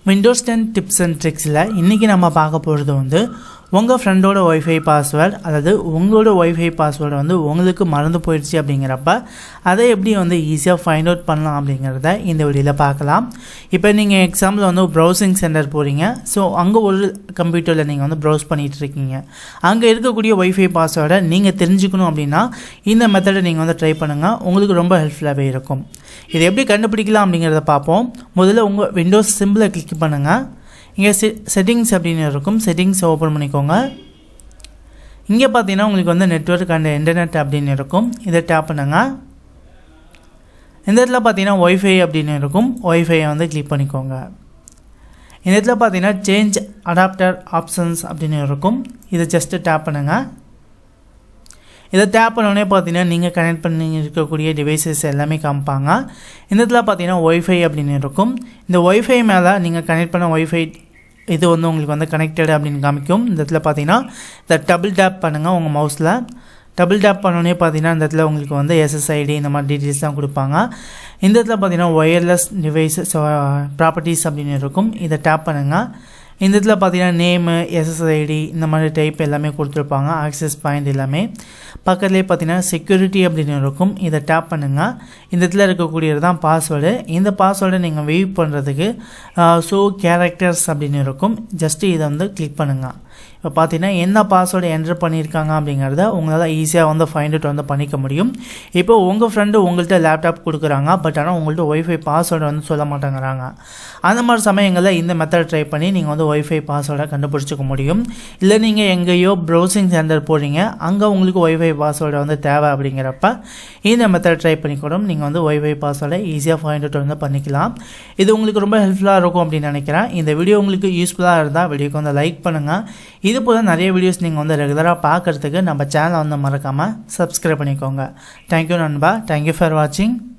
Windows 10 tips and tricks இன்னைக்கு நம்ம பார்க்க போறது வந்து உங்க ஃப்ரெண்டோட வைஃபை பாஸ்வேர்ட் அல்லது உங்களோட வைஃபை பாஸ்வேர்ட் வந்து உங்களுக்கு மறந்து போயிடுச்சு அப்படிங்கறப்ப அதை எப்படி வந்து ஈஸியா ஃபைண்ட் அவுட் பண்ணலாம் அப்படிங்கறத இந்த வீடியோல பார்க்கலாம். இப்போ நீங்க எக்ஸாம்பிள் வந்து ப்ரௌசிங் சென்டர் போறீங்க. சோ அங்க ஒரு கம்ப்யூட்டர்ல நீங்க வந்து ப்ரௌஸ் பண்ணிட்டு இருக்கீங்க. அங்க இருக்கக்கூடிய வைஃபை பாஸ்வேர்டை நீங்க தெரிஞ்சுக்கணும் அப்படினா இந்த மெத்தடை நீங்க வந்து ட்ரை பண்ணுங்க. உங்களுக்கு ரொம்ப ஹெல்ப்ஃபுல்லாவே இருக்கும். இதை எப்படி கண்டுபிடிக்கலாம் அப்படிங்கறத பாப்போம். முதல்ல உங்க விண்டோஸ் சிம்பிளை கிளிக் பண்ணுங்க. இங்க செட்டிங்ஸ் அப்படினு இருக்கும். செட்டிங்ஸ் ஓபன் பண்ணிக்கோங்க. இங்க பாத்தீங்கன்னா உங்களுக்கு வந்து நெட்வொர்க் அண்ட் இன்டர்நெட் அப்படினு இருக்கும். இத டாப் பண்ணுங்க. இந்த இடத்துல பாத்தீங்கன்னா வைஃபை அப்படினு இருக்கும். வைஃபையை வந்து கிளிக் பண்ணிக்கோங்க. இந்த இடத்துல பாத்தீங்கன்னா சேஞ்ச் அடாப்டர் ஆப்ஷன்ஸ் அப்படினு இருக்கும். இத ஜஸ்ட் டாப் பண்ணுங்க. இத டாப் பண்ணனே பாத்தீங்கன்னா நீங்க கனெக்ட் பண்ணி இருக்கக்கூடிய டிவைसेस எல்லாமே காமிப்பாங்க. இந்த இடத்துல பாத்தீங்கன்னா வைஃபை அப்படினு இருக்கும். இந்த வைஃபை மேல நீங்க கனெக்ட் பண்ண வைஃபை இது வந்து உங்களுக்கு வந்து கனெக்டட் அப்படினு காமிக்கும். இந்த இடத்துல பாத்தீங்கன்னா இந்த டபுள் டாப் பண்ணுங்க உங்க மவுஸ்ல. டபுள் டாப் பண்ணனே பாத்தீங்கன்னா இந்த இடத்துல உங்களுக்கு வந்து SSID இந்த மாதிரி டீடைல்ஸ் தான் கொடுப்பாங்க. இந்த இடத்துல பாத்தீங்கன்னா வயர்லெஸ் டிவைसेस ப்ராப்பர்ட்டீஸ் அப்படினு இருக்கும். இத டாப் பண்ணுங்க. இந்த இடத்துல பாத்தீங்கன்னா நேம் SSID இந்த மாதிரி டைப் எல்லாமே கொடுத்திருப்பாங்க. ஆக்சஸ் பாயிண்ட் எல்லாமே பக்கத்துலயே பாத்தீங்கன்னா செக்யூரிட்டி அப்படினு இருக்கும். இத டாப் பண்ணுங்க. இந்த இடத்துல இருக்கக்கூடியது தான் பாஸ்வேர்ட். இந்த பாஸ்வேர்டை நீங்க வியூ பண்றதுக்கு ஷோ கேரக்டர்ஸ் அப்படினு இருக்கும். ஜஸ்ட் இத வந்து கிளிக் பண்ணுங்க. இப்போ பாத்தீங்கன்னா என்ன பாஸ்வேர்ட் என்டர் பண்ணிருக்காங்க அப்படிங்கறத உங்களால ஈஸியா வந்து ஃபைண்ட் அவுட் வந்து பண்ணிக்க முடியும். இப்போ உங்க ஃப்ரெண்ட் உங்கள்ட்ட லேப்டாப் கொடுக்கறாங்க. பட் ஆனா உங்கள்ட்ட வைஃபை பாஸ்வேர்ட் வந்து சொல்ல மாட்டேங்கறாங்க. அந்த மாதிரி சமயங்கள்ல இந்த மெத்தட் ட்ரை பண்ணி நீங்க வந்து வைஃபை பாஸ்வேர்டை கண்டுபிடிச்சுக்க முடியும். இல்ல நீங்க எங்கேயோ ப்ரௌசிங் சென்டர் போறீங்க. அங்க உங்களுக்கு வைஃபை பாஸ்வேர்ட் வந்து தேவை அப்படிங்கறப்ப இந்த மெத்தட் ட்ரை பண்ணி கூட நீங்க வந்து வைஃபை பாஸ்வேர்டை ஈஸியா ஃபைண்ட் அவுட் வந்து பண்ணிக்கலாம். இது உங்களுக்கு ரொம்ப ஹெல்ப்ஃபுல்லா இருக்கும் அப்படி நினைக்கிறேன். இந்த வீடியோ உங்களுக்கு யூஸ்ஃபுல்லா இருந்தா வீடியோக்கு வந்து லைக் பண்ணுங்க. இது போல நிறைய வீடியோஸ் நீங்க வந்து ரெகுலரா பார்க்கிறதுக்கு நம்ம சேனலை வந்து மறக்காம Subscribe பண்ணிக்கோங்க. Thank you நண்பா. Thank you for watching.